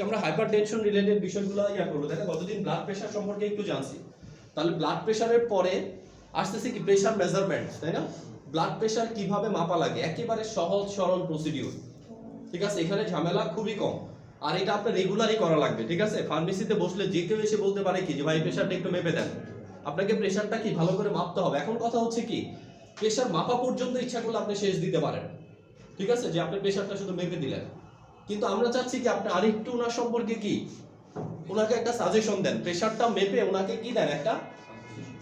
আমরা hypertension related বিষয়গুলো করবো, তাই না? গতদিন ব্লাড প্রেশার সম্পর্কে একটু জানছি, তাহলে ব্লাড প্রেশারের পরে আসতেছে কি প্রেশার মেজারমেন্ট, তাই না? ব্লাড প্রেশার কিভাবে মাপা লাগে, একেবারে সহজ সরল প্রসিডিউর, ঠিক আছে? এখানে ঝামেলা খুবই কম, আর এটা আপনার রেগুলারই করা লাগবে, ঠিক আছে? ফার্মেসিতে বসলে যে কেউ এসে বলতে পারে কি যে ভাই প্রেশারটা একটু মেপে দেন, আপনাকে প্রেশারটা কি ভালো করে মাপতে হবে। এখন কথা হচ্ছে কি, প্রেশার মাপা পর্যন্ত ইচ্ছা করলে আপনি শেষ দিতে পারেন, ঠিক আছে, যে আপনি প্রেশারটা শুধু মেপে দিলেন, কিন্তু আমরা চাচ্ছি কি আপনি আরেকটু ওনার সম্পর্কে কি ওনাকে একটা সাজেশন দেন, প্রেশারটা মেপে ওনাকে কি দেন, একটা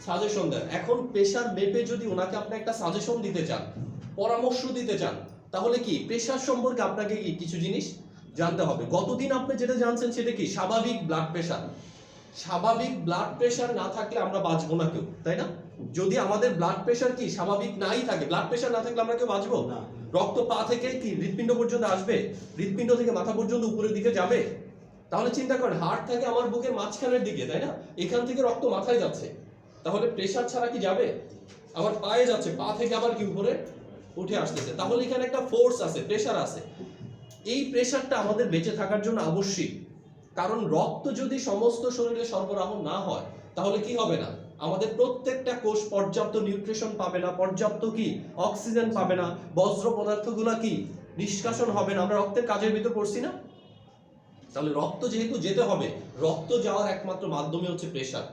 সাজেশন দেন। এখন প্রেশার মেপে যদি ওনাকে আপনি একটা সাজেশন দিতে চান, পরামর্শ দিতে চান, তাহলে কি প্রেশার সম্পর্কে আপনাকে কি কিছু জিনিস জানতে হবে। গতদিন আপনি যেটা জানছেন সেটা কি স্বাভাবিক ব্লাড প্রেশার। স্বাভাবিক ব্লাড প্রেশার না থাকলে আমরা বাঁচবো না কেউ, তাই না? যদি আমাদের ব্লাড প্রেশার কি স্বাভাবিক নাই থাকে, ব্লাড প্রেশার না থাকলে আমরা কেউ বাঁচবো না। রক্ত পা থেকে কি হৃৎপিণ্ড পর্যন্ত আসবে, হৃৎপিণ্ড থেকে মাথা পর্যন্ত উপরের দিকে যাবে। তাহলে চিন্তা করেন, হার্ট থাকে আমার বুকের মাঝখানের দিকে, তাই না? এখান থেকে রক্ত মাথায় যাচ্ছে, তাহলে প্রেশার ছাড়া কি যাবে? আবার পায়ে যাচ্ছে, পা থেকে আবার কি উপরে উঠে আসতেছে, তাহলে এখানে একটা ফোর্স আছে, প্রেশার আছে। এই প্রেশারটা আমাদের বেঁচে থাকার জন্য আবশ্যিক, কারণ রক্ত যদি সমস্ত শরীরে সরবরাহ না হয় তাহলে কি হবে না, আমাদের প্রত্যেকটা কোষ পর্যাপ্ত নিউট্রিশন পাবে না, পর্যাপ্ত কি অক্সিজেন পাবে না, বজ্র পদার্থগুলো কি নিষ্কাশন হবে না। আমরা রক্তের কাজের ভিতর পড়ছি না? তাহলে রক্ত যেহেতু যেতে হবে, রক্ত যাওয়ার একমাত্র মাধ্যমে হচ্ছে প্রেশার।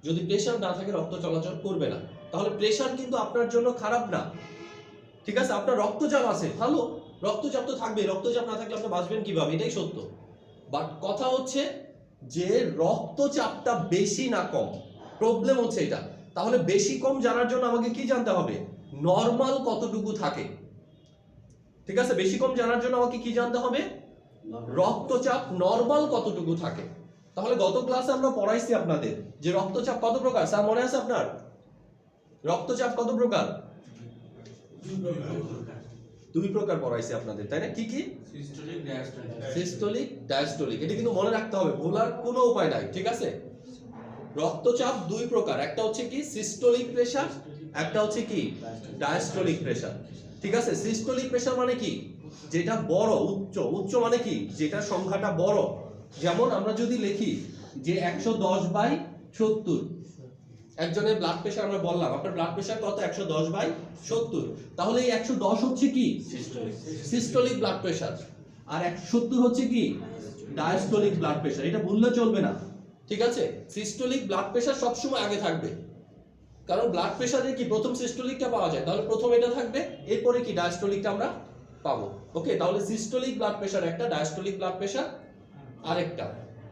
যদি প্রেশার না থাকে রক্ত চলাচল করবে না। তাহলে প্রেশার কিন্তু আপনার জন্য খারাপ না, ঠিক আছে? আপনার রক্তচাপ আছে, ভালো, রক্তচাপ তো থাকবে, রক্তচাপ না থাকলে আপনি বাঁচবেন কিভাবে, এটাই সত্য। বাট কথা হচ্ছে যে রক্তচাপটা বেশি না কম, প্রবলেম হচ্ছে এটা। তাহলে বেশি কম জানার জন্য আমাকে কি জানতে হবে, নরমাল কতটুকু থাকে, ঠিক আছে? বেশি কম জানার জন্য আমাকে কি জানতে হবে, রক্তচাপ নরমাল কতটুকু থাকে। তাহলে গত ক্লাসে আমরা পড়াইছি আপনাদের যে রক্তচাপ কত প্রকার, স্যার মনে আছে আপনার? রক্তচাপ কত প্রকার? দুই প্রকার পড়াইছি আপনাদের, তাই না? কি কি? Systolic, diastolic. এটা কিন্তু মনে রাখতে হবে, ভুলার কোনো উপায় নাই, ঠিক আছে? রক্তচাপ দুই প্রকার, একটা হচ্ছে কি সিস্টোলিক প্রেসার, একটা হচ্ছে কি ডায়াস্টোলিক প্রেসার, ঠিক আছে? সিস্টোলিক প্রেসার মানে কি, যেটা বড়, উচ্চ। উচ্চ মানে কি, যেটা সংখ্যাটা বড়। যেমন আমরা যদি লিখি যে 110/70, একজনের ব্লাড প্রেশার আমরা বললাম আপনার ব্লাড প্রেশার কত, 110/70, তাহলে এই 110 হচ্ছে কি সিস্টোলিক ব্লাড প্রেশার, আর 170 হচ্ছে কি ডায়াস্টোলিক ব্লাড প্রেশার। এটা ভুললে চলবে না, ঠিক আছে? সিস্টোলিক ব্লাড প্রেশার সবসময় আগে থাকবে, কারণ ব্লাড প্রেশারে কি প্রথম সিস্টোলিকটা পাওয়া যায়, তাহলে প্রথম এটা থাকবে, এরপরে কি ডায়াস্টোলিকটা আমরা পাবো। ওকে, তাহলে সিস্টোলিক ব্লাড প্রেশার একটা, ডায়াস্টোলিক ব্লাড প্রেশার আরেকটা।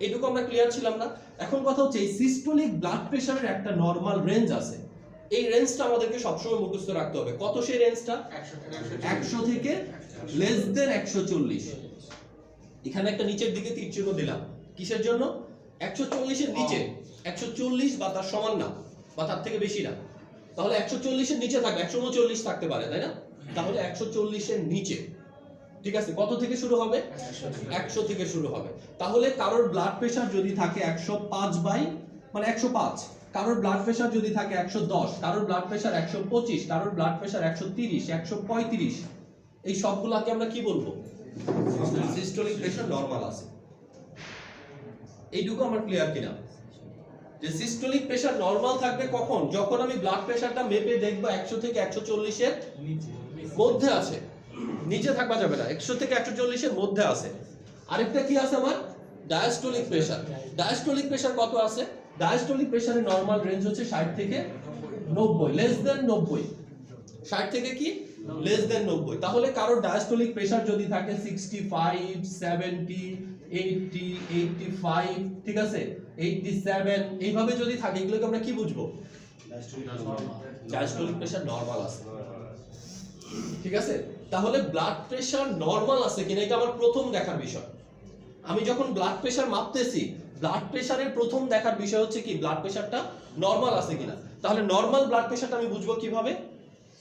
এইটুকু আমরা ক্লিয়ার ছিলাম না? এখন কথা হচ্ছে এই সিস্টোলিক ব্লাড প্রেশারের একটা নরমাল রেঞ্জ আছে, এই রেঞ্জটা আমাদেরকে সবসময় মুখস্থ রাখতে হবে। কত সেই রেঞ্জটা? 100 থেকে লেস দেন 140। এখানে একটা নিচের দিকে তীর চিহ্ন দিলাম, কিসের জন্য? 140 এর নিচে, 140 বা তার সমান না, বা তার থেকে বেশি না। তাহলে 140 এর নিচে থাকবে, 139 থাকতে পারে, তাই না? তাহলে 140 এর নিচে, ঠিক আছে? কত থেকে শুরু হবে? 100 থেকে শুরু হবে। তাহলে কারোর ব্লাড প্রেশার যদি থাকে 105, কারোর ব্লাড প্রেশার যদি থাকে 110, কারোর ব্লাড প্রেশার 125, কারোর ব্লাড প্রেশার 130, 135, এই সবগুলোকে আমরা কি বলবো? সিস্টোলিক প্রেশার নরমাল আছে। এইটুকু আমার ক্লিয়ার কিনা যে সিস্টোলিক প্রেশার নরমাল থাকবে কখন? যখন আমি ব্লাড প্রেশারটা মেপে দেখবো 100 থেকে 140 এর মধ্যে আছে, নিচে থাকবা যাবে না, 100 থেকে 140 এর মধ্যে আছে। আরেকটা কি আছে আমার? Diastolic pressure. ডায়াস্টোলিক প্রেশার কত আছে? ডায়াস্টোলিক প্রেশারের নরমাল রেঞ্জ হচ্ছে 60 থেকে 90, লেস দেন 90। 60 থেকে কি লেস দেন 90। তাহলে কারোর ডায়াস্টোলিক প্রেশার যদি থাকে 65, 70, 80, 85, ঠিক আছে, 87, এইভাবে যদি থাকে, এগুলোকে আমরা কি বুঝবো? ডায়াস্টোলিক প্রেশার নরমাল আছে, ঠিক আছে? তাহলে ব্লাড প্রেশার নরমাল আছে কিনা এটা আমার প্রথম দেখার বিষয়। আমি যখন ব্লাড প্রেশার মাপতেছি, ব্লাড প্রেশারের প্রথম দেখার বিষয় হচ্ছে কি ব্লাড প্রেশারটা নরমাল আছে কিনা। তাহলে নরমাল ব্লাড প্রেশারটা আমি বুঝবো কিভাবে?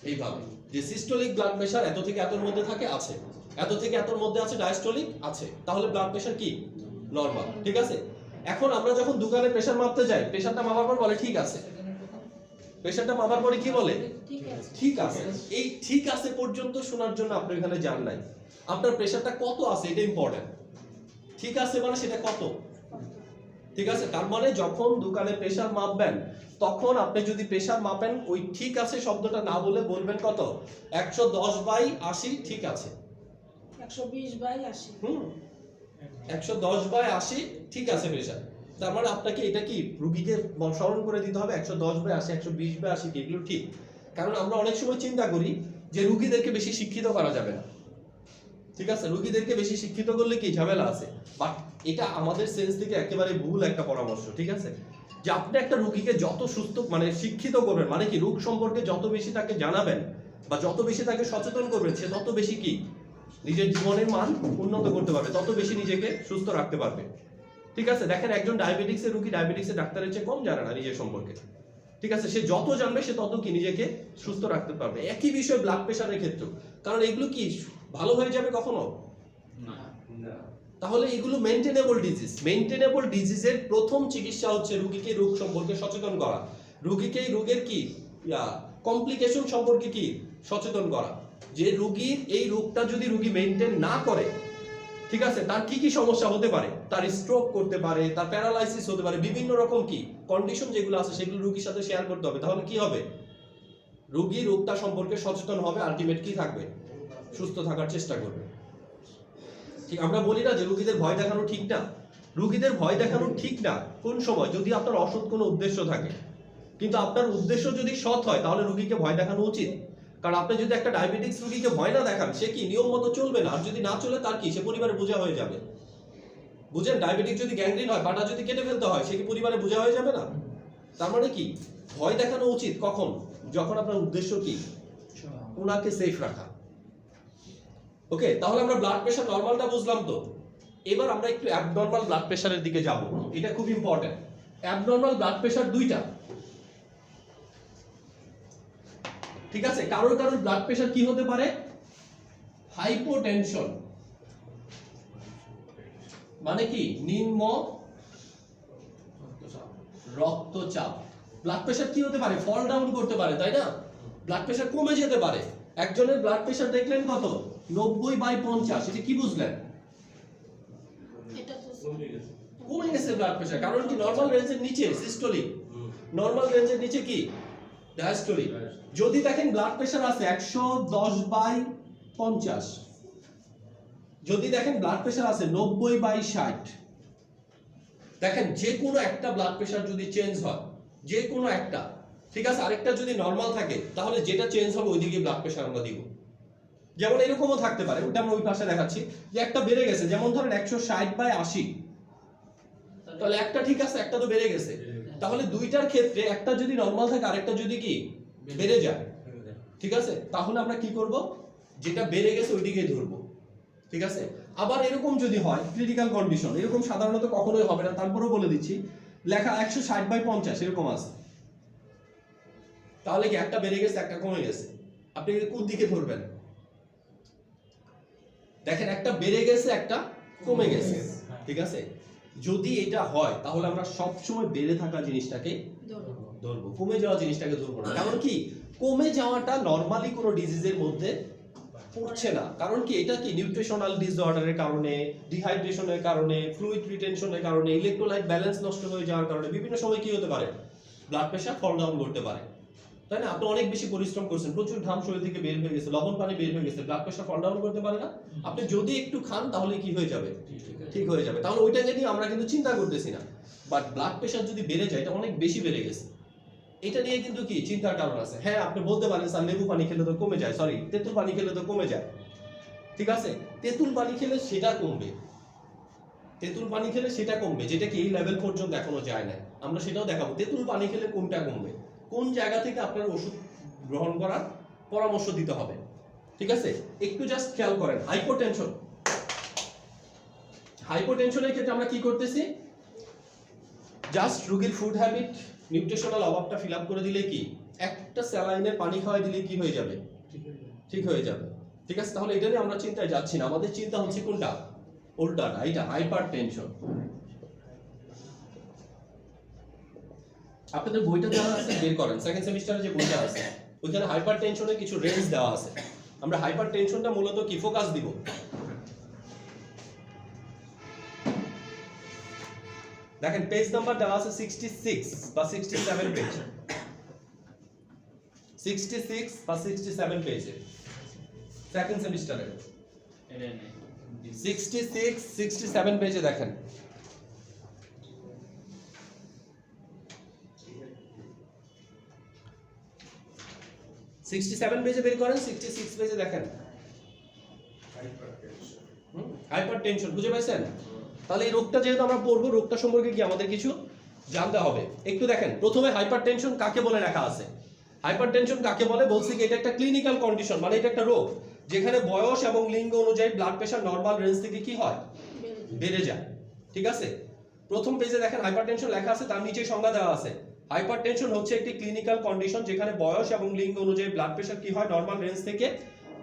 এইভাবে, যে সিস্টোলিক ব্লাড প্রেশার এত থেকে এতর মধ্যে থাকে, আছে, এত থেকে এতর মধ্যে আছে, ডায়াস্টোলিক আছে, তাহলে ব্লাড প্রেশার কি নরমাল, ঠিক আছে? এখন আমরা যখন দোকানে প্রেশার মাপতে যাই, প্রেশারটা মাপার পর বলে ঠিক আছে, প্রেশারটা মাপার পরে কি বলে? ঠিক আছে। এই ঠিক আছে পর্যন্ত শোনার জন্য আপনি এখানে যান নাই, আপনার প্রেশারটা কত আছে এটা ইম্পর্টেন্ট। ঠিক আছে মানে সেটা কত, ঠিক আছে? তার মানে যখন দোকানে প্রেসার মাপবেন তখন আপনি যদি প্রেসার মাপেন ওই ঠিক আছে শব্দটা না বলে বলবেন কত, 110/80 ঠিক আছে, 120/80 110/80 ঠিক আছে প্রেসার। তার মানে আপনাকে এটা কি রোগীকে স্মরণ করে দিতে হবে 110/80 120/80 এগুলো ঠিক। কারণ আমরা অনেক সময় চিন্তা করি যে রোগীদেরকে বেশি শিক্ষিত করা যাবে না, ঠিক আছে? রোগীদেরকে বেশি শিক্ষিত করলে কি ঝামেলা আছে, বাট এটা আমাদের সেন্স থেকে একেবারে ভুল একটা পরামর্শ, ঠিক আছে? যে আপনি একটা রোগীকে যত সুস্থ মানে শিক্ষিত করবেন, মানে কি রোগ সম্পর্কে যত বেশি তাকে জানাবেন বা যত বেশি তাকে সচেতন করবেন, সে তত বেশি কি নিজের জীবনের মান উন্নত করতে পারবে, তত বেশি নিজেকে সুস্থ রাখতে পারবে, ঠিক আছে? দেখেন একজন ডায়াবেটিক্সের রোগী ডায়াবেটিক্সের ডাক্তারের চেয়ে কম জানে না নিজের সম্পর্কে, ঠিক আছে? সে যত জানবে সে তত কি নিজেকে সুস্থ রাখতে পারবে। একই বিষয় ব্লাড প্রেশারের ক্ষেত্রে, কারণ এগুলো কি ভালো হয়ে যাবে কখনো না। তাহলে এগুলো মেইনটেনেবল ডিজিজ। মেইনটেনেবল ডিজিজের প্রথম চিকিৎসা হচ্ছে রোগীকে রোগ সম্পর্কে সচেতন করা, রোগীকে রোগের কি কমপ্লিকেশন সম্পর্কে কি সচেতন করা, যে রোগীর এই রোগটা যদি রোগী মেইনটেইন না করে, ঠিক আছে, তার কি কি সমস্যা হতে পারে, তার স্ট্রোক করতে পারে, তার প্যারালাইসিস হতে পারে, বিভিন্ন রকম কি কন্ডিশন যেগুলো আছে সেগুলো রোগীর সাথে শেয়ার করতে হবে। তাহলে কি হবে, রোগী রোগটা সম্পর্কে সচেতন হবে, আলটিমেট কি থাকবে, সুস্থ থাকার চেষ্টা করবে। ঠিক আমরা বলি না যে রোগীদের ভয় দেখানো ঠিক না, রোগীদের ভয় দেখানো ঠিক না কোন সময়, যদি আপনার অসৎ কোনো উদ্দেশ্য থাকে। কিন্তু আপনার উদ্দেশ্য যদি সৎ হয় তাহলে রোগীকে ভয় দেখানো উচিত। কারণ আপনি যদি একটা ডায়াবেটিক্স রোগীকে ভয় না দেখান, সে কি নিয়ম মতো চলবে না, আর যদি না চলে তার কি, সে পরিবারে বোঝা হয়ে যাবে। বুঝেন, ডায়াবেটিক যদি গ্যাংগ্রিন হয়, পাটা যদি কেটে ফেলতে হয়, সে কি পরিবারে বোঝা হয়ে যাবে না? তার মানে কি ভয় দেখানো উচিত কখন, যখন আপনার উদ্দেশ্য কি ওনাকে সেফ রাখা। ওকে, তাহলে আমরা ব্লাড প্রেশার নরমালটা বুঝলাম। তো এবার আমরা একটু অ্যাবনরমাল ব্লাড প্রেশারের দিকে যাব, এটা খুব ইম্পর্টেন্ট। অ্যাবনরমাল ব্লাড প্রেশার দুইটা, ঠিক আছে? কারোর ব্লাড প্রেশার কি হতে পারে, হাইপোটেনশন, মানে কি নিম্ন রক্তচাপ। ব্লাড প্রেশার কি হতে পারে, ফল ডাউন করতে পারে, তাই না? ব্লাড প্রেশার কমে যেতে পারে। একজনের ব্লাড প্রেশার দেখলেন কত, 90/50, এটা কি বুঝলেন, এটা তো কমে গেছে ব্লাড প্রেশার। কারণ কি নরমাল রেঞ্জের নিচে সিস্টোলিক, নরমাল রেঞ্জের নিচে কি ডায়াস্টোলিক। যদি দেখেন ব্লাড প্রেশার আছে 110/50, যদি দেখেন ব্লাড প্রেশার আছে 90/60, দেখেন যে কোনো একটা ব্লাড প্রেশার যদি চেঞ্জ হয়, যে কোনো একটা, ঠিক আছে, আরেকটা যদি নরমাল থাকে, তাহলে যেটা চেঞ্জ হবে ওইদিকে ব্লাড প্রেশার আমরা দিব। যেমন এরকমও থাকতে পারে, ওটা আমরা ওই পাশে দেখাচ্ছি, যে একটা বেড়ে গেছে, যেমন ধরেন 160/80, তাহলে একটা ঠিক আছে, একটা তো বেড়ে গেছে। তাহলে দুইটার ক্ষেত্রে একটা যদি নরমাল থাকে আরেকটা যদি কি বেড়ে যায়, ঠিক আছে, তাহলে আমরা কি করব, যেটা বেড়ে গেছে ওইদিকেই ধরবো, ঠিক আছে? আবার এরকম যদি হয় ক্রিটিক্যাল কন্ডিশন, এরকম সাধারণত কখনোই হবে না, তারপরেও বলে দিচ্ছি, লেখা 160/50 এরকম আছে, তাহলে কি একটা বেড়ে গেছে একটা কমে গেছে, আপনি কোন দিকে ধরবেন? দেখেন একটা বেড়ে গেছে একটা কমে গেছে, ঠিক আছে? যদি এটা হয় তাহলে আমরা সবসময় বেড়ে থাকা জিনিসটাকে ধরবো, কমে যাওয়া জিনিসটাকে ধরবো না। কারণ কি কমে যাওয়াটা নরমালি কোনো ডিজিজের মধ্যে পড়ছে না। কারণ কি এটা কি নিউট্রিশনাল ডিসঅর্ডারের কারণে, ডিহাইড্রেশনের কারণে, ফ্লুইড রিটেনশনের কারণে, ইলেকট্রোলাইট ব্যালেন্স নষ্ট হয়ে যাওয়ার কারণে বিভিন্ন সময় কি হতে পারে, ব্লাড প্রেশার ফল ডাউন করতে পারে, তাই না? আপনি অনেক বেশি পরিশ্রম করছেন, প্রচুর ঘাম শরীর থেকে বের হয়ে গেছে, লবণ পানি বের হয়ে গেছে, ব্লাড প্রেশার ফল ডাউন করতে পারে না? আপনি যদি একটু খান তাহলে কি হয়ে যাবে, ঠিক হয়ে যাবে। তাহলে ওইটাকে নিয়ে আমরা কিন্তু চিন্তা করতেছি না। বাট ব্লাড প্রেশার যদি বেড়ে যায়, এটা অনেক বেশি বেড়ে গেছে, এটা নিয়ে কিন্তু কি চিন্তার কারণ আছে। হ্যাঁ আপনি বলতে পারেন স্যার লেবু পানি খেলে তো কমে যায়, সরি তেঁতুল পানি খেলে তো কমে যায়, ঠিক আছে? তেঁতুল পানি খেলে সেটা কমবে, তেঁতুল পানি খেলে সেটা কমবে, যেটা কি এই লেভেল পর্যন্ত এখনো যায় না। আমরা সেটাও দেখাবো তেঁতুল পানি খেলে কোনটা কমবে, কোন জায়গা থেকে আপনার ওষুধ গ্রহণ করার পরামর্শ দিতে হবে, ঠিক আছে? একটু জাস্ট খেয়াল করেন, হাইপোটেনশন, হাইপোটেনশনের ক্ষেত্রে আমরা কি করতেছি, জাস্ট রোগীর ফুড হ্যাবিট, নিউট্রিশনাল অভাবটা ফিল আপ করে দিলে কি একটা স্যালাইনের পানি খাওয়াই দিলে কি হয়ে যাবে, ঠিক হয়ে যাবে, ঠিক আছে? তাহলে এটা নিয়ে আমরা চিন্তায় যাচ্ছি না, আমাদের চিন্তা হচ্ছে কোনটা, উল্টাটা, এটা হাইপার টেনশন। আপনাদের বইটা দেওয়া আছে, বের করেন, সেকেন্ড সেমিস্টারে যে বইটা আছে ওইখানে হাইপার টেনশনের কিছু রেঞ্জ দেওয়া আছে। আমরা হাইপার টেনশনটা মূলত কি ফোকাস দিব, দেখেন পেজ নাম্বার দেওয়া আছে 66 বা 67 পেজ, 66 বা 67 পেজে সেকেন্ড সেমিস্টারে 66 67 পেজে দেখেন সিক্সটি পেজে বের করেন, 66 পেজে দেখেন হাইপার টেনশন। বুঝে পাইছেন? তাহলে এই রোগটা যেহেতু আমরা পড়বো, রোগটা সম্পর্কে কি আমাদের কিছু জানতে হবে। একটু দেখেন প্রথমে হাইপার টেনশন কাকে বলে লেখা আছে। হাইপার টেনশন কাকে বলে বলছি কি, এটা একটা ক্লিনিক্যাল কন্ডিশন, মানে এটা একটা রোগ যেখানে বয়স এবং লিঙ্গ অনুযায়ী ব্লাড প্রেশার নরমাল রেঞ্জ থেকে কি হয়, বেড়ে যায়। ঠিক আছে, প্রথম পেজে দেখেন হাইপারটেনশন লেখা আছে, তার নিচে সংজ্ঞা দেওয়া আছে। হাইপারটেনশন হচ্ছে একটি ক্লিনিক্যাল কন্ডিশন যেখানে বয়স এবং লিঙ্গ অনুযায়ী ব্লাড প্রেশার কি হয়, নরমাল রেঞ্জ থেকে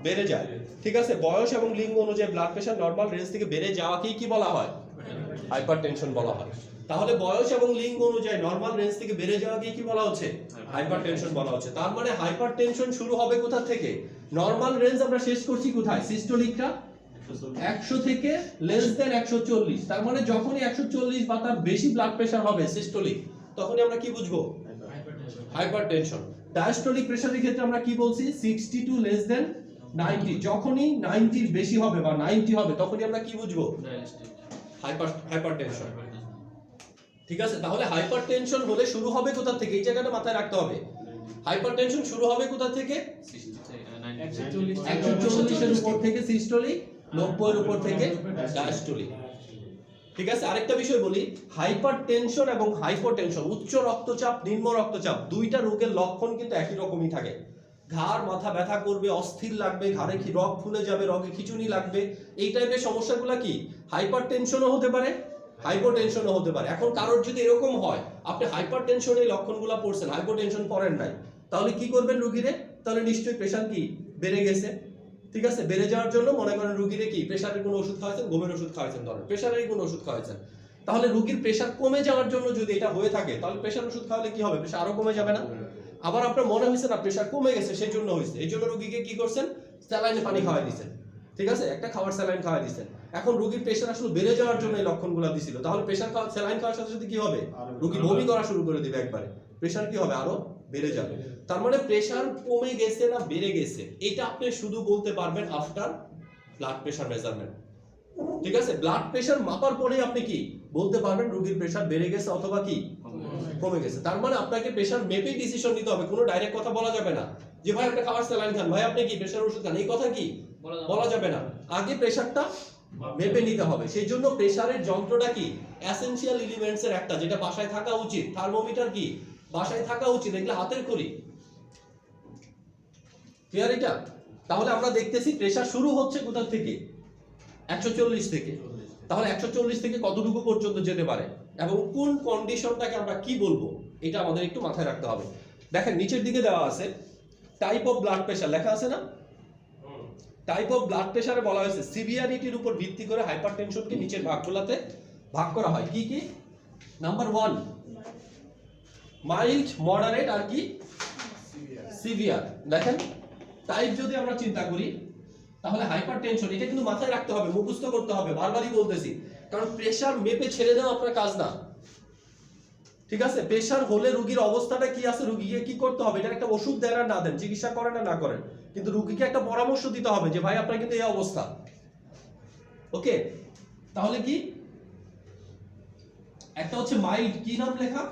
বেড়ে যায়। ঠিক আছে, বয়স এবং লিঙ্গ অনুযায়ী ব্লাড প্রেশার নরমাল রেঞ্জ থেকে বেড়ে যাওয়াকেই কি বলা হয়, হাইপারটেনশন বলা হয়। তাহলে বয়স এবং লিঙ্গ অনুযায়ী নরমাল রেঞ্জ থেকে বেড়ে যাওয়াকেই কি বলা হচ্ছে, হাইপারটেনশন বলা হচ্ছে। তার মানে হাইপারটেনশন শুরু হবে কোথা থেকে, নরমাল রেঞ্জ আমরা শেষ করছি কোথায়, সিস্টোলিকটা 100 থেকে লেস দেন 140। তার মানে যখনই 140 বা তার বেশি ব্লাড প্রেশার হবে সিস্টোলিক, তখনই আমরা কি বুঝবো, হাইপারটেনশন। ডায়াস্টোলিক প্রেশারের ক্ষেত্রে আমরা কি বলছি, 60 টু লেস দেন 90। যখনই 90 এর বেশি হবে বা 90 হবে তখনই আমরা কি বুঝবো, হাইপারটেনশন। ঠিক আছে, তাহলে হাইপারটেনশন হলে শুরু হবে কোথা থেকে, এই জায়গাটা মাথায় রাখতে হবে। হাইপারটেনশন শুরু হবে কোথা থেকে, 140 এর উপর থেকে সিস্টোলিক, 90 এর উপর থেকে ডায়াস্টোলিক। ঠিক আছে, আরেকটা বিষয় বলি, হাইপারটেনশন এবং হাইপোটেনশন, উচ্চ রক্তচাপ নিম্ন রক্তচাপ, দুইটা রোগের লক্ষণ কিন্তু একই রকমই থাকে। ঘাড় মাথা ব্যথা করবে, অস্থির লাগবে, ঘাড়ে কি রগ ফুলে যাবে, রগে খিঁচুনি লাগবে, এই টাইপের সমস্যাগুলো কি হাইপারটেনশনও হতে পারে, হাইপোটেনশনও হতে পারে। এখন কারোর যদি এরকম হয় আপনি হাইপারটেনশনের লক্ষণগুলো পড়ছেন, হাইপোটেনশন পড়েন নাই, তাহলে কি করবেন রোগীরে, তাহলে নিশ্চয়ই প্রেশার কি বেড়ে গেছে। ঠিক আছে, বেড়ে যাওয়ার জন্য মনে করেন রোগীরে কি প্রেশারের কোনো ওষুধ খাওয়াচ্ছেন, ঘুমের ওষুধ খাওয়াচ্ছেন, ধরেন প্রেশারের কোনো ওষুধ খাওয়াচ্ছেন, তাহলে রোগীর প্রেশার কমে যাওয়ার জন্য যদি এটা হয়ে থাকে তাহলে প্রেশার ওষুধ খাওয়ালে কি হবে, প্রেশার আরো কমে যাবে না। আবার আপনার মনে হয়েছে না প্রেশার কমে গেছে সেই জন্য হয়েছে, এই জন্য রোগীকে কি করছেন, স্যালাইনে পানি খাওয়াই দিচ্ছেন। ঠিক আছে, একটা খাবার স্যালাইন খাওয়াই দিচ্ছেন। এখন রোগীর প্রেশার আসলে বেড়ে যাওয়ার জন্য এই লক্ষণগুলো দিছিল, তাহলে প্রেশার স্যালাইন খাওয়ার সাথে সাথে কি হবে, রোগী বমি করা শুরু করে দিবে একবারে, প্রেশার কি হবে, আরো বেড়ে যাবে। তার মানে প্রেশার কমে গেছে না বেড়ে গেছে, এটা আপনি শুধু বলতে পারবেন আফটার ব্লাড প্রেশার মেজারমেন্ট। ঠিক আছে, ব্লাড প্রেশার মাপার পরেই আপনি কি বলতে পারবেন রোগীর প্রেশার বেড়ে গেছে অথবা কি কমে গেছে। তার মানে আপনাকে প্রেশার মেপে ডিসিশন নিতে হবে, কোনো ডাইরেক্ট কথা বলা যাবে না যে ভাই আপনি খাবার স্যালাইন খান, ভাই আপনি কি প্রেশার ওষুধ খান, এই কথা কি বলা যাবে না। আগে প্রেশারটা মেপে নিতে হবে। সেই জন্য প্রেশারের যন্ত্রটা কি এসেনশিয়াল এলিমেন্টস এর একটা, যেটা বাসায় থাকা উচিত। থার্মোমিটার কি বাসায় থাকা উচিত, এগুলো হাতের খড়ি। ক্লিয়ার এটা? তাহলে আমরা দেখতেছি প্রেশার শুরু হচ্ছে কোথা থেকে, 140 থেকে। তাহলে 140 থেকে কতটুকু পর্যন্ত যেতে পারে এবং কোন কন্ডিশনটাকে আমরা কি বলবো, এটা আমাদের একটু মাথায় রাখতে হবে। দেখেন নিচের দিকে দেওয়া আছে টাইপ অফ ব্লাড প্রেশার, লেখা আছে না, টাইপ অফ ব্লাড প্রেশারে বলা হয়েছে সিভিয়ারিটির উপর ভিত্তি করে হাইপারটেনশনকে নিচের ভাগগুলোতে ভাগ করা হয়। কি কি, নাম্বার 1 মাইল্ড, মডারেট আর কি সিভিয়ার। দেখেন টাইপ যদি আমরা চিন্তা করি তাহলে হাইপারটেনশন, এটা কিন্তু মাথায় রাখতে হবে, মুখস্থ করতে হবে, বারবারই বলতেছি, কারণ প্রেশার মেপে ছেড়ে দেওয়া আপনার কাজ না। ঠিক আছে, প্রেশার হলে রোগীর অবস্থাটা কি আছে, রোগীকে কি করতে হবে, এটা একটা ওষুধ দেন আর না দেন, চিকিৎসা করেন না না করেন, কিন্তু রোগীকে একটা পরামর্শ দিতে হবে যে ভাই আপনার কিন্তু এই অবস্থা। ওকে, তাহলে কি একটা হচ্ছে মাইল্ড, কি নাম লেখা,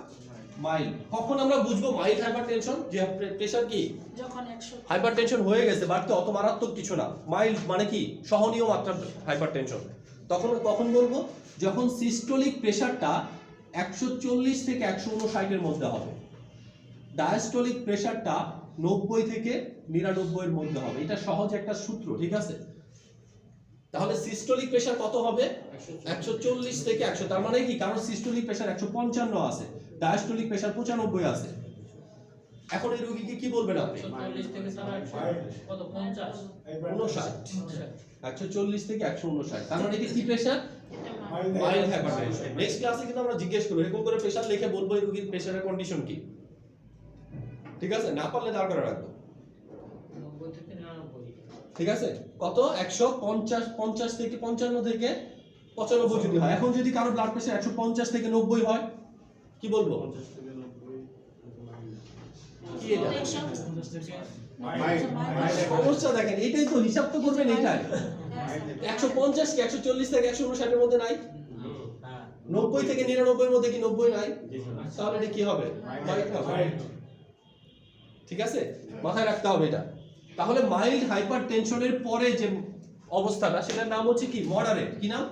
মাইল্ড। কখন আমরা বুঝবো মাইল্ড হাইপারটেনশন, যে প্রেশার কি যখন 100 হাইপারটেনশন হয়ে গেছে বাড়তে, অত মারাত্মক কিছু না। মাইল্ড মানে কি সহনীয় মাত্রার হাইপারটেনশন। তখন কখন বলবো, যখন সিস্টোলিক প্রেশারটা 140 থেকে 159 এর মধ্যে হবে, ডায়াস্টোলিক প্রেশারটা 90 থেকে 99 এর মধ্যে হবে। এটা সহজ একটা সূত্র, ঠিক আছে। তাহলে সিস্টোলিক প্রেশার কত হবে, 140 থেকে 100। তার মানে কি, কারণ সিস্টোলিক প্রেশার 155 আছে, ডায়াস্টোলিক প্রেশার 95 আছে। এখন এই রোগীকে কি বলবেন আপনি, 140 থেকে কত 50 140 থেকে 159। তার মানে এটা কি প্রেশার, মাইল্ড হাইপারটেনশন। নেক্সট ক্লাসে কিন্তু আমরা জিজ্ঞেস করব এরকম করে প্রেশার লিখে বলবো এই রোগীর প্রেশারের কন্ডিশন কি। ঠিক আছে, না পারলে দাঁড় করে রাখবো। 90 থেকে 99। ঠিক আছে, কত 150 50 থেকে 55 থেকে 95 যদি হয়, এখন যদি কারো ব্লাড প্রেশার 150 থেকে 90 হয় কি বলবো? কি এটা? সমস্যা দেখেন, এটাই তো হিসাব তো করবেন এটাই। 150 কি 140 থেকে 159 এর মধ্যে নাই? 90 থেকে 99 এর মধ্যে কি 90 নাই? তাহলে এটা কি হবে? ঠিক আছে, মাথায় রাখতে হবে এটা। তাহলে মাইল্ড হাইপারটেনশনের পরে যে অবস্থাটা সেটার নাম হচ্ছে কি? মডারেট। কি নাম?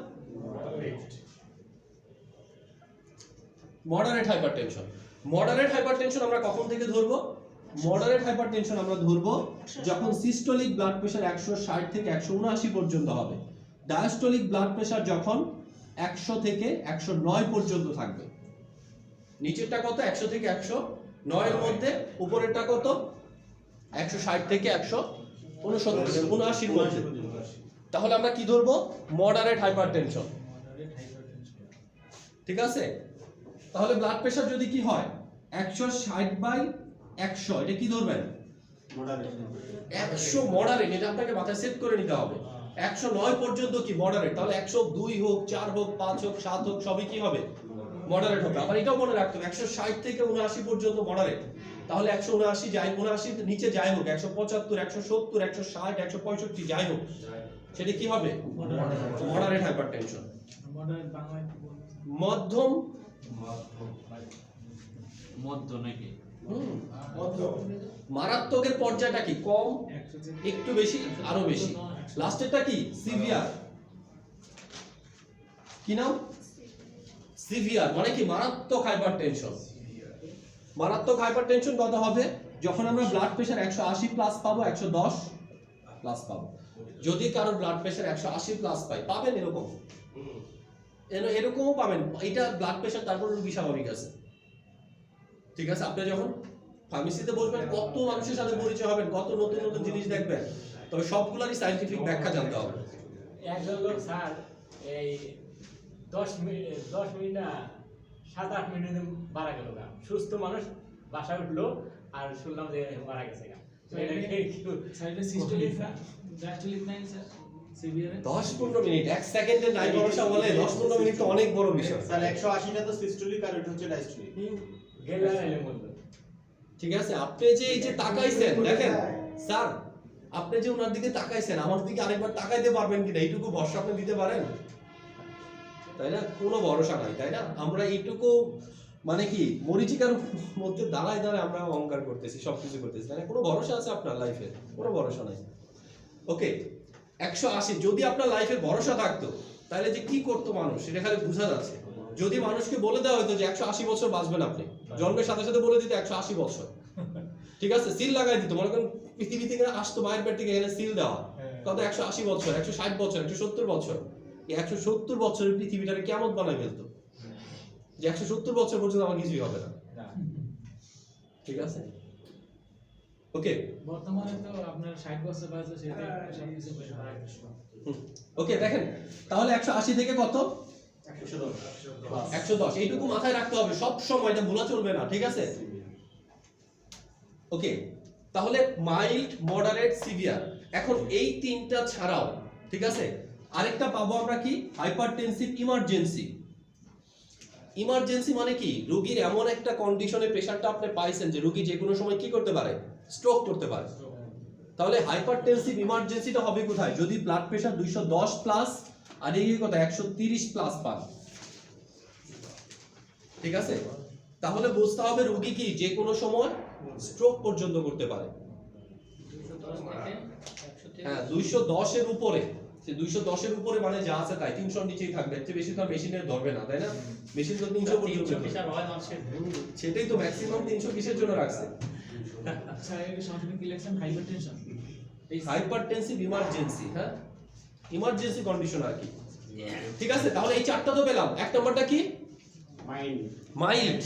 Moderate hypertension. মডারেট হাইপারটেনশন আমরা কখন থেকে ধরবো? মডারেট হাইপারটেনশন আমরা ধরবো যখন সিস্টোলিক ব্লাড প্রেশার 160 থেকে 179 পর্যন্ত হবে, ডায়াস্টোলিক ব্লাড প্রেশার যখন 100 থেকে 109 পর্যন্ত থাকবে। নিচেরটা কত? 100 থেকে 109 এর মধ্যে, উপরেরটা কত? 160 থেকে 179 এর মধ্যে। তাহলে আমরা কি ধরবো? Moderate hypertension. ঠিক আছে, তাহলে ব্লাড প্রেশার যদি কি হয় 160/100, এটা কি ধরবেন? 100 মডারেট। এটা আপনাকে মাথায় সেট করে নিতে হবে। 109 পর্যন্ত কি মডারেট, তাহলে 102 হোক, 4 হোক, 5 হোক, 7 হোক, সবই কি হবে? মডারেট হবে। আবার এটাও মনে রাখতে হবে 160 থেকে 79 পর্যন্ত মডারেট। তাহলে 179 যাই, 79 নিচে যাই হোক, 175, 170, 160, 165 যাই হোক, সেটা কি হবে? Moderate hypertension. মধ্যম মধ্য নাকি? মারাত্মকের পর্যায়টা কি? কম, একটু বেশি, আরো বেশি। লাস্টেরটা কি? সিভিয়ার। কি নাম? সিভিয়ার মানে কি? মারাত্মক হাইপারটেনশন। মারাত্মক হাইপারটেনশন কত হবে? যখন আমরা ব্লাড প্রেশার 180 প্লাস পাবো, 110 প্লাস পাবো। যদি কারোর ব্লাড প্রেশার 180 প্লাস পাবেন এরকম, এরকমও পাবেন। এটা ব্লাড প্রেশার, তারপর রোগী স্বাভাবিক আছে। ঠিক আছে, আপনি যখন ফার্মেসিতে বসবেন কত মানুষের সাথে পরিচয় হবেন, কত নতুন নতুন জিনিস দেখবেন, তবে সবগুলোরই সায়েন্টিফিক ব্যাখ্যা জানতে হবে। একজন লোক স্যার এই 10 মিনিট না 7-8 মিনিটে মারা গেল গা। সুস্থ মানুষ বাসায় উঠলো আর শুনলাম যে মারা গেছে গা। তো এটা কি সাইডে সিস্টোলিক না, ডায়াস্টোলিক নাই স্যার? সিভিয়ারে 10-15 মিনিট, 1 সেকেন্ডের নাই ভরসা বলে 10-15 মিনিট তো অনেক বড় বিষয়। স্যার 180টা তো সিস্টোলিক আর এটা হচ্ছে ডায়াস্টোলিক। গেলে আইলে বললো। ঠিক আছে, আপনি যে এই যে তাকাইছেন, দেখেন স্যার, আপনি যে ওনার দিকে তাকাইছেন, আমার দিকে আরেকবার তাকাইতে পারবেন কিনা এইটুকু ভরসা আপনি দিতে পারেন? তাই না? কোনো ভরসা নাই, তাই না? আমরা এইটুকু মানে কি মরিচিকার মধ্যে দাঁড়ায় দাঁড়ায় আমরা অহংকার করতেছি, সবকিছু করতেছি, তাই না? কোনো ভরসা আছে আপনার লাইফে? কোনো ভরসা নাই। ওকে, 180 যদি আপনার লাইফে ভরসা থাকতো তাহলে যে কি করতো মানুষ সেটা খালি বোঝা যাচ্ছে। যদি মানুষকে বলে দেওয়া হতো যে 180 বছর বাঁচবেন আপনি, জন্মের সাথে সাথে বলে দিতে 180 বছর, ঠিক আছে, সিল লাগাই দিত। মনে করেন পৃথিবী থেকে আসতো মায়ের পেট থেকে, এখানে সিল দেওয়া, কত 180 বছর, 160 বছর, 170 বছর। এই 170 বছরের পৃথিবীটাকে কেমন বানাই ফেলতো যে 170 বছর পর্যন্ত আমার কিছুই হবে না। ঠিক আছে, ওকে বর্তমানে তো আপনার 60 বছর বয়সে সেটা সবকিছু বের করা ওকে। দেখেন তাহলে 180 থেকে কত? 110। এইটুকু মাথায় রাখতে হবে সব সময়, এটা ভুলা চলবে না। ঠিক আছে, ওকে। তাহলে মাইল্ড, মডারেট, সিভিয়ার। এখন এই তিনটা ছাড়াও, ঠিক আছে, আরেকটা পাবো আমরা কি? Hypertensive emergency. ইমার্জেন্সি মানে কি? রোগীর এমন একটা কন্ডিশনে প্রেশারটা আপনি পাইছেন যে রোগী যে কোনো সময় কি করতে পারে? স্ট্রোক করতে পারে। তাহলে হাইপারটেনসিভ ইমার্জেন্সিটা হবে কোথায়? যদি ব্লাড প্রেশার 210 প্লাস আর এই কত 130 প্লাস পান। ঠিক আছে, তাহলে বুঝতে হবে রোগী কি যে কোনো সময় স্ট্রোক পর্যন্ত করতে পারে। 210 থেকে 100 হ্যাঁ, 210 এর উপরে, সে 210 এর উপরে মানে যা আছে তাই, 300 নিচেই থাকবে। এর চেয়ে বেশি তো মেশিনে ধরবে না, তাই না? মেশিন তো 300 পর্যন্ত ধরবে। প্রেসার হয় মানুষের। সেটাই তো ম্যাক্সিমাম 300 কিসের জন্য রাখছে? স্যার এর সংক্ষেপে কি লিখছেন? হাইপারটেনশন। এই হাইপারটেনসিভ ইমার্জেন্সি, হ্যাঁ, ইমার্জেন্সি কন্ডিশন আর কি। ঠিক আছে, তাহলে এই চারটা তো পেলাম। এক নম্বরটা কি? মাইন্ড। মাইল্ড।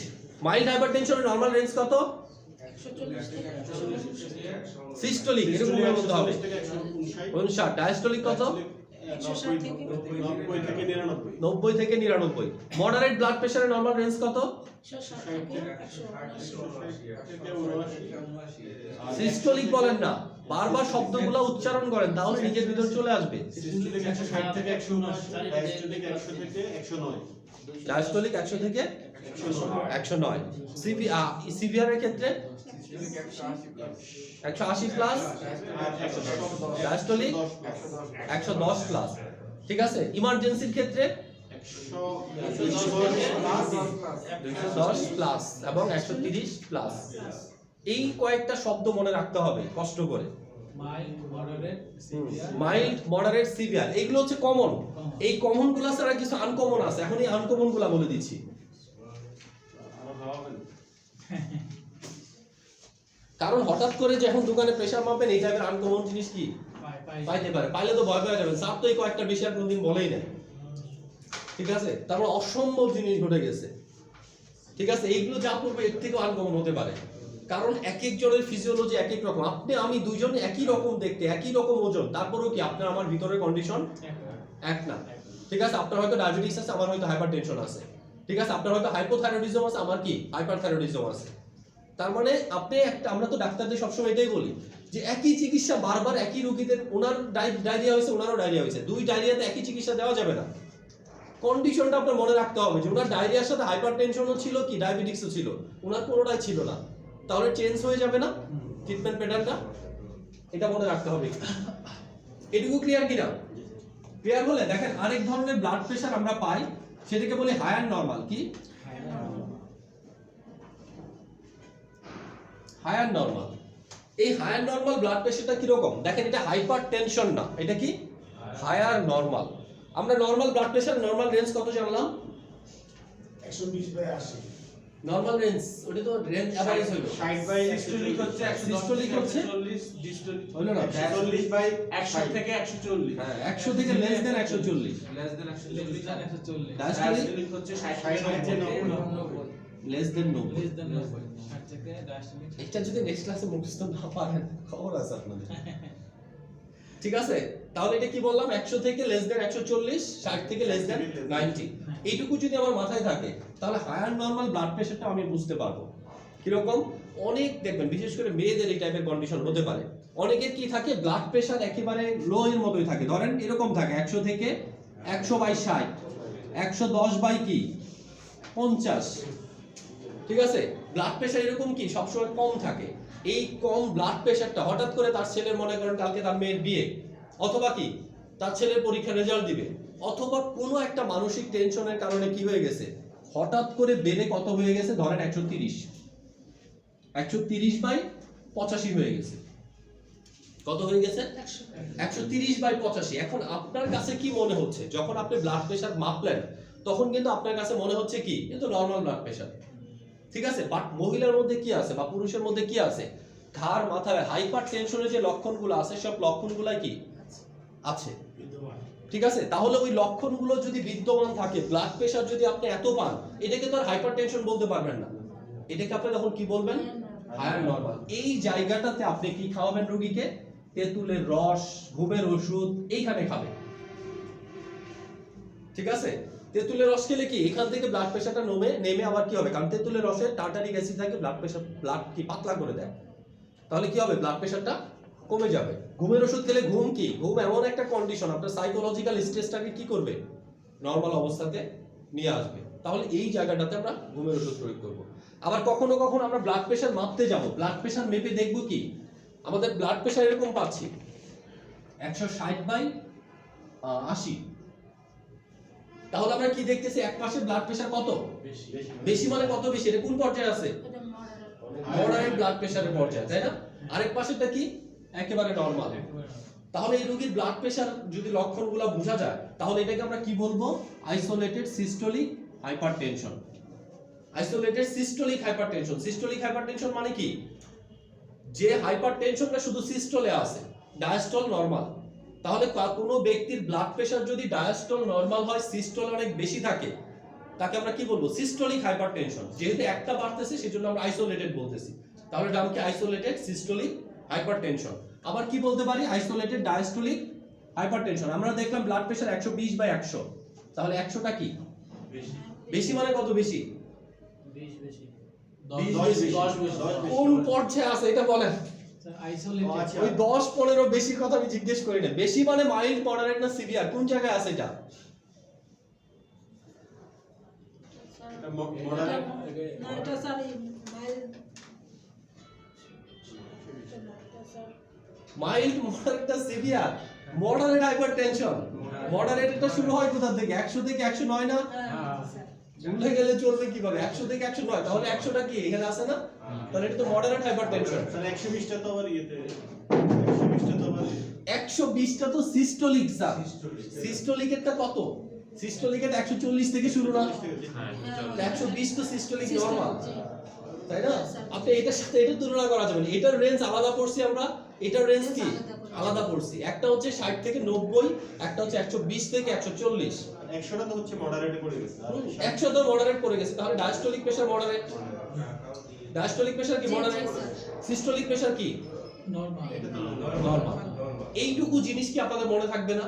মাইল্ড হাইপারটেনশনের নরমাল রেঞ্জ কত? 140 থেকে 160। সিস্টোলিক এরকম বলতে হবে 59। ডায়াস্টোলিক কত? 160 থেকে 90 থেকে 99 90 থেকে 99। মডারেট ব্লাড প্রেশারের নরমাল রেঞ্জ কত? 160 থেকে 179। সিস্টোলিক বলেন না, বারবার শব্দগুলো উচ্চারণ করেন তাহলে নিজের ভিতর চলে আসবে। সিস্টোলিক 160 থেকে 179 ডায়াস্টোলিক 100 থেকে 109 ডায়াস্টোলিক 100 থেকে 109। সিভিয়ারের ক্ষেত্রে 180 প্লাস, ডায়াস্টোলিক 110 প্লাস। ঠিক আছে, ইমার্জেন্সির ক্ষেত্রে 210 প্লাস এবং 130 প্লাস। এই কয়েকটা শব্দ মনে রাখতে হবে কষ্ট করে। Mild, moderate, severe. Mild, moderate, severe, এইগুলো হচ্ছে কমন। এই কমন গুলা ছাড়া কিছু আনকমন আছে, এখন এই আনকমন গুলা বলে দিচ্ছি। কারণ হঠাৎ করে যে এখন দোকানে প্রেসার মাপবেন এই টাইপের আনকমন জিনিস কি পাইতে পারে, পাইলে তো ভয় পেয়ে যাবেন। স্যার তো এই কয়েকটা বেশি আর কোনদিন বলেই না। ঠিক আছে, তারপর অসম্ভব জিনিস ঘটে গেছে। ঠিক আছে, এইগুলো যা পড়বে এর থেকেও আনকমন হতে পারে, কারণ এক একজনের ফিজিওলজি এক এক রকম। আপনি আমি দুইজন একই রকম দেখতে, একই রকম ওজন, তারপরেও কি আপনার আমার ভিতরের কন্ডিশন এক না। ঠিক আছে, আপনার হয়তো ডায়াবেটিস আছে, আমার হয়তো হাইপারটেনশন আছে। ঠিক আছে, আপনার হয়তো হাইপোথাইরয়েডিজম আছে, আমার কি হাইপারথাইরয়েডিজম আছে। তার মানে আপনি একটা, আমরা তো ডাক্তারদের সবসময় এটাই বলি যে একই চিকিৎসা বারবার একই রোগীদের, ওনার ডায়রিয়া হয়েছে, ওনারও ডায়রিয়া হয়েছে, দুই ডায়রিয়াতে একই চিকিৎসা দেওয়া যাবে না। কন্ডিশনটা আপনার মনে রাখতে হবে যে ওনার ডায়রিয়ার সাথে হাইপারটেনশনও ছিল, কি ডায়াবেটিসও ছিল, ওনার কোনোটাই ছিল না, তাহলে চেঞ্জ হয়ে যাবে না ট্রিটমেন্ট প্যাটার্নটা। এটা মনে রাখতে হবে। এটুকু ক্লিয়ার কিনা? ক্লিয়ার হলে দেখেন আরেক ধরনের ব্লাড প্রেশার আমরা পাই, সেটাকে বলি হায়ার নরমাল। কি হায়ার নরমাল? এই হায়ার নরমাল ব্লাড প্রেশারটা কি রকম দেখেন, এটা হাইপারটেনশন না, এটা কি হায়ার নরমাল। আমরা normal blood pressure normal range কত জানলাম? 120/80 নরমাল রেঞ্জ, ওটা তো রেঞ্জ এভারেজ হলো। 60/140 সিস্টোলিক হচ্ছে সিস্টোলিক হচ্ছে 140 ডিস্টোলিক হলো না? 140/100 থেকে 140 হ্যাঁ, 100 থেকে less than 140, less than 140 140, diastolic diastolic হচ্ছে 60 থেকে 90 লেস দেন 90। লেস দেন 90, 60 থেকে ডায়াস্টোলিক। এটা যদি নেক্সট ক্লাসে মুখস্থ না পারেন খবর আছে আপনাদের। ঠিক আছে, তাহলে এটা কি বললাম? 100 থেকে লেস দেন 140, 60 থেকে লেস দেন 90। এইটুকু যদি আমার মাথায় থাকে তাহলে হায়ার নরমাল ব্লাড প্রেশারটা আমি বুঝতে পারবো। কিরকম? অনেক দেখবেন বিশেষ করে মেয়েদের এই টাইপের কন্ডিশন হতে পারে। অনেকের কি থাকে, ব্লাড প্রেশার একেবারে লো এর মতোই থাকে, ধরেন এরকম থাকে 100 থেকে 100/60, 110 কি 50। ঠিক আছে, ব্লাড প্রেশার এরকম কি সবসময় কম থাকে। এই কম ব্লাড প্রেশারটা হঠাৎ করে তার ছেলের, মনে করেন কালকে তার মেয়ের বিয়ে, অথবা কি তার ছেলের পরীক্ষার রেজাল্ট দিবে, অথবা কোনো একটা মানসিক টেনশনের কারণে কি হয়ে গেছে, হঠাৎ করে বেড়ে কত হয়ে গেছে, ধরেন 130, 130/85 হয়ে গেছে। কত হয়ে গেছে? 130/85। এখন আপনার কাছে কি মনে হচ্ছে যখন আপনি ব্লাড প্রেশার মাপলেন, তখন কিন্তু আপনার কাছে মনে হচ্ছে কি এ তো নরমাল ব্লাড প্রেশার। ঠিক আছে, বাট মহিলার মধ্যে কি আছে বা পুরুষের মধ্যে কি আছে, ঘাড় মাথায় হাইপার টেনশনের যে লক্ষণগুলো আছে সব লক্ষণগুলাই কি আছে। ঠিক আছে, তাহলে ওই লক্ষণগুলো যদি বিদ্যমান থাকে, ব্লাড প্রেশার যদি আপনি এত পান, এটাকে তো আর হাইপার টেনশন বলতে পারবেন না, এটাকে আপনি তখন কি বলবেন? Higher normal. এই জায়গাটাতে আপনি কি খাওয়াবেন রোগীকে? তেঁতুলের রস, ঘুমের ওষুধ এইখানে খাবে। ঠিক আছে, তেঁতুলের রস খেলে কি এখান থেকে ব্লাড প্রেশারটা নেমে আবার কি হবে, কারণ তেঁতুলের রসে টার্টারিক অ্যাসিড থাকে, ব্লাড কি পাতলা করে দেয়, তাহলে কি হবে, ব্লাড প্রেশারটা কমে যাবে। ঘুমের ওষুধ খেলে ঘুম এমন একটা কন্ডিশন আপনার সাইকোলজিক্যাল স্ট্রেসটাকে কি করবে, নরমাল অবস্থাতে নিয়ে আসবে। তাহলে এই জায়গাটাতে আমরা ঘুমের ওষুধ প্রয়োগ করব। আবার কখনো কখনো আমরা ব্লাড প্রেশার মাপতে যাব, ব্লাড প্রেশার মেপে দেখব কি আমাদের ব্লাড প্রেশার এরকম পাচ্ছি 160/80। তাহলে আমরা কি দেখতেছি, এক পাশে ব্লাড প্রেশার কত বেশি, মানে কত বেশি, এটা কোন পর্যায়ে আছে? মডারেট ব্লাড প্রেশারের পর্যায়ে, তাই না? আরেক পাশেরটা কি একেবারে নরমাল। তাহলে এই রোগীর ব্লাড প্রেশার যদি লক্ষণগুলো বোঝা যায়, তাহলে এটাকে আমরা কি বলবো? Isolated systolic hypertension. Isolated systolic hypertension. Systolic hypertension মানে কি, যে হাইপারটেনশনটা শুধু সিস্টোলে আছে, ডায়াস্টল নরমাল। তাহলে কোনো ব্যক্তির ব্লাড প্রেশার যদি ডায়াস্টল নরমাল হয়, সিস্টোল অনেক বেশি থাকে, তাকে আমরা কি বলবো? Systolic hypertension. যেহেতু একটা বাড়তেছে সেজন্য আমরা আইসোলেটেড বলতেছি, তাহলে নাম কি? Isolated systolic hypertension. আবার কি বলতে পারি? Isolated diastolic hypertension. আমরা দেখলাম ব্লাড প্রেশার 120/100, তাহলে 100টা কি বেশি মানে কত বেশি? 20 বেশি। 10 বেশি। কোন পর্যায়ে আছে এটা বলেন? আইসোলেটেড। আচ্ছা। ওই 10-15 বেশির কথা আমি জিজ্ঞেস করি না। বেশি মানে মাইল্ড, মডারেট না সিভিয়ার, কোন জায়গায় আছে এটা? এটা মডারেট। না এটা স্যার মাইল মাইল্ড, মডারেট না সিভিয়ার? Moderate hypertension. মডারেট এটা শুরু হয় কোথা থেকে? 100 থেকে 109 না? ভুলে গেলে চলবে কিভাবে? 100 থেকে 109, তাহলে 100টা কি এখানে আছে না? তাহলে এটা তো মডারেট হাইপারটেনশন। স্যার 120টা তো আবার ইয়েতে 120টা তো আবার 120টা তো সিস্টোলিক স্যার। সিস্টোলিকেরটা কত? সিস্টোলিকের 140 থেকে শুরু না? 120 তো সিস্টোলিক নরমাল, তাই না? আপনি এটার সাথে এটা তুলনা করা যাবে না। এটার রেঞ্জ আলাদা পড়ছি আমরা, এটার রেঞ্জ কি আলাদা পড়ছি। একটা হচ্ছে 60 থেকে 90, একটা হচ্ছে 120 থেকে 140। 100টা তো হচ্ছে মডারেটে পড়ে গেছে। আর 100 তো মডারেট পড়ে গেছে, তাহলে diastolic pressure moderate. Diastolic pressure কি মডারেট? সিস্টোলিক প্রেসার কি নরমাল। নরমাল। এইটুকু জিনিস কি আপনাদের মনে থাকবে না?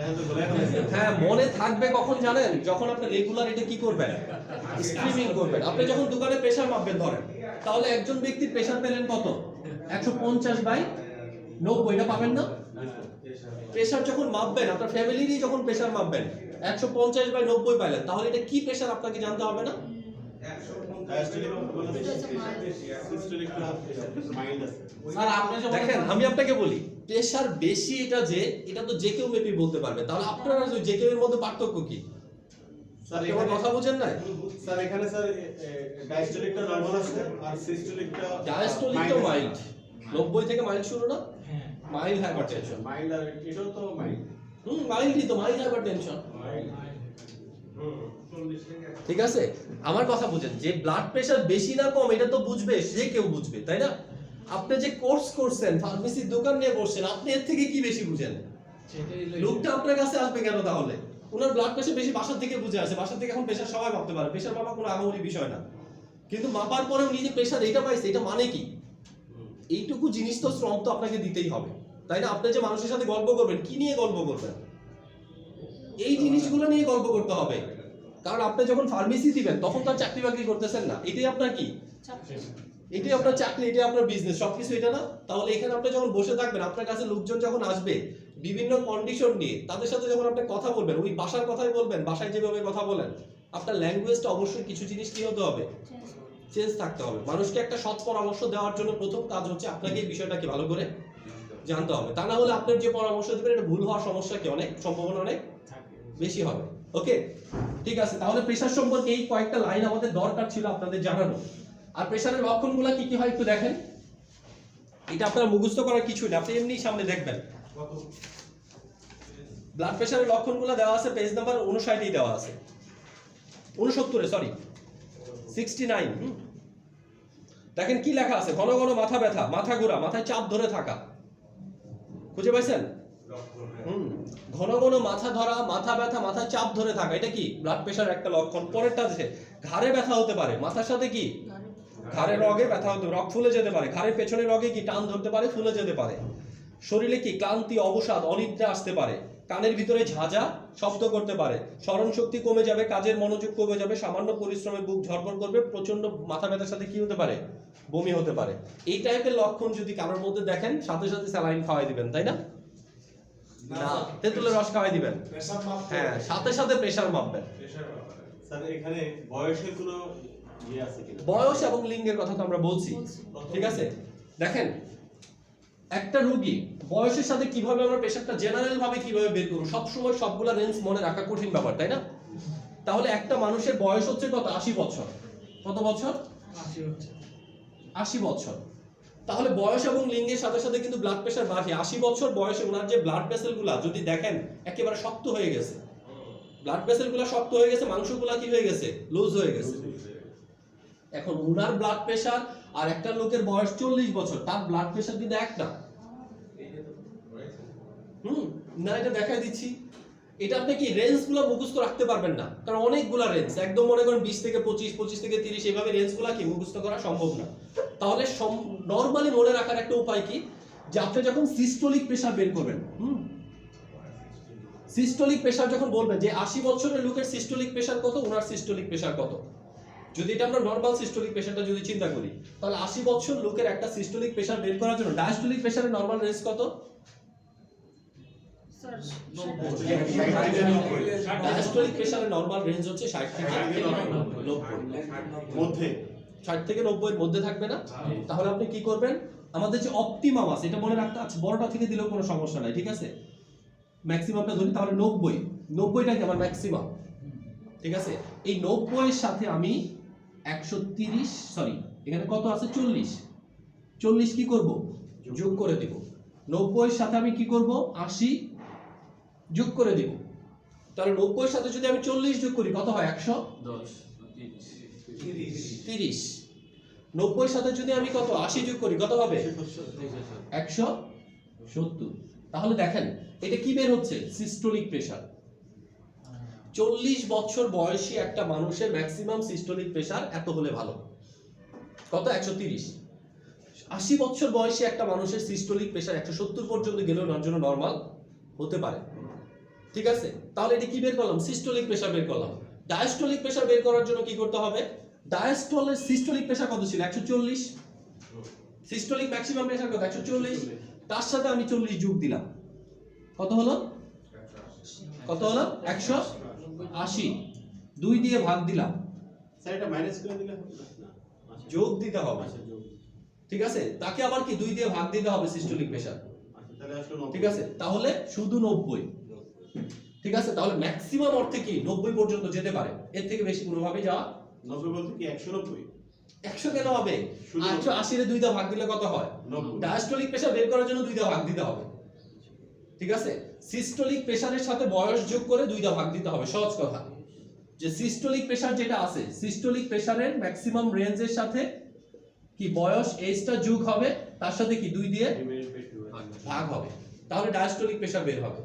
এখন তো বলে ফেলেছে। হ্যাঁ, মনে থাকবে কখন জানেন? যখন আপনি রেগুলার এটা কি করবেন, স্ট্রিমিং করবেন। আপনি যখন দোকানে প্রেসার মাপবেন ধরেন, তাহলে একজন ব্যক্তির প্রেসার পেলেন কত? 150/90, এটা পাবেন না? প্রেসার যখন মাপবেন, আপনার ফ্যামিলিরই যখন প্রেসার মাপবেন 150/90 পাইলেন, তাহলে এটা কি প্রেসার আপনাকে জানতে হবে না? ডায়াস্টোলিক বলে সিস্টোলিক মাইল্ড আছে। স্যার আপনি যখন দেখেন আমি আপনাকে বলি, প্রেসার বেশি এটা তো যে কেউ মেপি বলতে পারবে। তাহলে আপনারা যে কেউ এর মধ্যে পার্থক্য কি? স্যার আপনি আমার কথা বুঝেন না? স্যার এখানে স্যার ডায়াস্টোলিকটা নরমাল আছে আর সিস্টোলিকটা ডায়াস্টোলিকটা মাইল্ড, 90 থেকে মাইল্ড শুরু না? হ্যাঁ। Mild hypertension. মাইল্ড আর এটাও তো মাইল্ড। মাইল্ডই তো, মাইল্ড হাইপারটেনশন। ঠিক আছে, আমার কথা বুঝেন। যে ব্লাড প্রেসার বেশি না কম এটা তো বুঝবে, যে কেউ বুঝবে, তাই না? আপনি যে কোর্স করছেন, ফার্মেসির দোকান নিয়ে বসছেন, আপনি এর থেকে কি বেশি বুঝেন? সেটাই লোকটা আপনার কাছে আসবে কেন তাহলে? ওনার ব্লাড প্রেসার বেশি বাসা থেকে বুঝে আসে। বাসা থেকে এখন প্রেসার সবাই মাপতে পারে, প্রেসার মাপা কোনো আহামরি বিষয় না। কিন্তু মাপার পরেও নিজে প্রেসার এটা পাইছে, এটা মানে কি? এইটুকু জিনিস তো শ্রম তো আপনাকে দিতেই হবে, তাই না? আপনি যে মানুষের সাথে গল্প করবেন, কি নিয়ে গল্প করবেন? এই জিনিসগুলো নিয়ে গল্প করতে হবে। কারণ আপনি যখন ফার্মেসি দিবেন তখন তো আর চাকরি বাকরি করতেছেন না। এটাই আপনার কি? এটাই আপনার চাকরি, এটাই আপনার বিজনেস, সবকিছু এটা না? তাহলে এখানে আপনি যখন বসে থাকবেন, আপনার কাছে লোকজন যখন আসবে বিভিন্ন কন্ডিশন নিয়ে, তাদের সাথে যখন আপনি কথা বলবেন, ওই বাসার কথাই বলবেন, বাসায় যেভাবে কথা বলেন, আপনার ল্যাঙ্গুয়েজটা অবশ্যই কিছু জিনিস কি হতে হবে, চেঞ্জ থাকতে হবে। মানুষকে একটা সৎ পরামর্শ দেওয়ার জন্য প্রথম কাজ হচ্ছে আপনাকে এই বিষয়টাকে ভালো করে জানতে হবে। তা না হলে আপনার যে পরামর্শ দেবেন এটা ভুল হওয়ার সমস্যা কি অনেক সম্ভাবনা অনেক বেশি হবে। ওকে, ঠিক আছে। তাহলে প্রেসার সম্পর্কে এই কয়েকটা লাইন আমাদের দরকার ছিল আপনাদের জানানো। আর প্রেসারের লক্ষণগুলো কি কি হয় একটু দেখেন। এটা আপনার মুখস্থ করার কিছুই না, আপনি এমনি সামনে দেখবেন। ব্লাড প্রেসারের লক্ষণগুলো দেওয়া আছে পেজ নাম্বার 59 দেওয়া আছে, 69 সরি 69। দেখেন কি লেখা আছে। ঘন ঘন মাথা ব্যথা, মাথা ঘোরা, মাথায় চাপ ধরে থাকা। খুঁজে পাইছেন? ঘন ঘন মাথা ধরা, মাথা ব্যথা, মাথায় চাপ ধরে থাকা, এটা কি ব্লাড প্রেসারের একটা লক্ষণ। পরেরটা আছে ঘাড়ে ব্যথা হতে পারে, মাথার সাথে কি ঘাড়ের রগে ব্যথা হতে, রগ ফুলে যেতে পারে। ঘাড়ের পেছনের রগে কি টান ধরতে পারে, ফুলে যেতে পারে। শরীরে কি ক্লান্তি, অবসাদ, অনিদ্রা আসতে পারে। কানের ভিতরে ঝাঁঝা শব্দ করতে পারে। স্মরণ শক্তি কমে যাবে, কাজের মনোযোগ কমে যাবে, সামান্য পরিশ্রমে বুক ঝড়ফড় করবে, প্রচন্ড মাথা ব্যথার সাথে কি হতে পারে, বমি হতে পারে। এই টাইপের লক্ষণ যদি কারোর মধ্যে দেখেন, সাথে সাথে স্যালাইন খাওয়াই দিবেন, তাই না? না, তেঁতুলের রস খাওয়াই দিবেন। হ্যাঁ, সাথে সাথে প্রেসার মাপবেন। স্যার এখানে বয়সের কোনো ইয়ে আছে কিনা? বয়স এবং লিঙ্গের কথা তো আমরা বলছি, ঠিক আছে? দেখেন একটা রোগী বয়সের সাথে কিভাবে আমরা প্রেসারটা জেনারেল ভাবে কিভাবে বের করব, সব সময় সবগুলা রেঞ্জ মনে রাখা কঠিন ব্যাপার, তাই না? তাহলে একটা মানুষের বয়স হচ্ছে কত? 80 বছর। কত বছর? 80 বছর। তাহলে বয়স এবং লিঙ্গের সাথে সাথে কিন্তু ব্লাড প্রেসার বাড়ে। 80 বছর বয়সে ওনার যে ব্লাড ভেসেলগুলা যদি দেখেন একেবারে শক্ত হয়ে গেছে, ব্লাড ভেসেলগুলা শক্ত হয়ে গেছে, মাংসগুলা কি হয়ে গেছে, লুজ হয়ে গেছে। এখন ওনার ব্লাড প্রেসার আর একটা লোকের বয়স 40 বছর, তার ব্লাড প্রেসার কিন্তু এক না। না, এটা দেখাই দিচ্ছি। এটা আপনি কি রেঞ্জগুলো মুখস্থ রাখতে পারবেন না, কারণ অনেকগুলা রেঞ্জ, একদম মনে করেন 20 থেকে 25, 25 থেকে 30, এইভাবে রেঞ্জগুলো কি মুখস্থ করা সম্ভব না। তাহলে নরমালি মনে রাখার একটা উপায় কি, যে আপনি যখন সিস্টোলিক প্রেসার বের করবেন, সিস্টোলিক প্রেসার যখন বলবেন যে 80 বছরের লোকের সিস্টোলিক প্রেসার কত, ওনার সিস্টোলিক প্রেসার কত, যদি এটা আমরা নরমাল সিস্টোলিক প্রেসারটা যদি চিন্তা করি, তাহলে 80 বছর লোকের একটা সিস্টোলিক প্রেসার বের করার জন্য ডায়াস্টোলিক প্রেসারের নরমাল রেঞ্জ কত? স্যার ডায়াস্টোলিক প্রেসারের নরমাল রেঞ্জ হচ্ছে 60 থেকে 90 মধ্যে 60 থেকে 90 এর মধ্যে থাকবে না? তাহলে আপনি কি করবেন, আমাদের যে অপটিমাম আছে এটা মনে রাখতে আছে, বড়টা থেকে দিলেও কোনো সমস্যা নাই, ঠিক আছে, ম্যাক্সিমামটা ধরি, তাহলে 90টা কি আমার ম্যাক্সিমাম, ঠিক আছে। এই 90 এর সাথে আমি 130, সরি এখানে কত আছে, 40 কি করব, যোগ করে দিব। 90 এর সাথে আমি কি করব, 80 যোগ করে দিব। তাহলে 90 এর সাথে যদি আমি 40 যোগ করি কত হয়, 130। 90 এর সাথে যদি আমি কত 80 যোগ করি কত হবে, 170। তাহলে দেখেন এটা কি বের হচ্ছে, সিস্টোলিক প্রেসার। 40 বছর বয়সী একটা মানুষের ম্যাক্সিমাম সিস্টোলিক প্রেসার এত হলে ভালো, কত, 130। 80 বছর বয়সী একটা মানুষের সিস্টোলিক প্রেসার 170 পর্যন্ত গেলেও ওনার জন্য নরমাল হতে পারে, ঠিক আছে। তাহলে এটা কি বের করলাম, সিস্টোলিক প্রেসার বের করলাম। ডায়াস্টোলিক প্রেসার বের করার জন্য কি করতে হবে, ডায়াস্টলের সিস্টোলিক প্রেসার কত ছিল, 140, সিস্টোলিক ম্যাক্সিমাম প্রেসার কত, 140, তার সাথে আমি 40 যোগ দিলাম, কত হলো, 180, 2 দিয়ে ভাগ দিলাম, স্যার এটা মাইনাস করে দিলে হবে না? আচ্ছা। যোগ দিতে হবে, আচ্ছা, যোগ। ঠিক আছে। তাকে আবার কি 2 দিয়ে ভাগ দিতে হবে সিস্টোলিক প্রেসার, আচ্ছা, তাহলে আসলে 90। ঠিক আছে। তাহলে শুধু 90, ঠিক আছে। তাহলে ম্যাক্সিমাম অর্থে কি 90 পর্যন্ত যেতে পারে, এর থেকে বেশি কোনোভাবে যাওয়া, 90 বলতে কি 190? 100 কেন হবে, শুধু 180 এর 2 দিয়ে ভাগ দিলে কত হয়, 90। ডায়াস্টোলিক প্রেসার বের করার জন্য 2 দিয়ে ভাগ দিতে হবে, ঠিক আছে। সিস্টোলিক প্রেসারের সাথে বয়স যোগ করে 2 দিয়ে ভাগ দিতে হবে, সহজ কথা। যে সিস্টোলিক প্রেসার যেটা আছে, সিস্টোলিক প্রেসারের ম্যাক্সিমাম রেঞ্জের সাথে কি বয়স এজটা যোগ হবে, তার সাথে কি 2 দিয়ে ভাগ হবে, তাহলে ডায়াস্টোলিক প্রেসার বের হবে।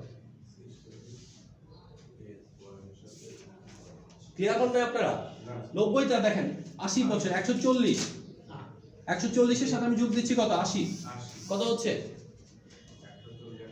ক্লিয়ার করবেন আপনারা? 90টা দেখেন, 80 বছর 140, 140 এর সাথে আমি যোগ দিচ্ছি কত, 80, কত হচ্ছে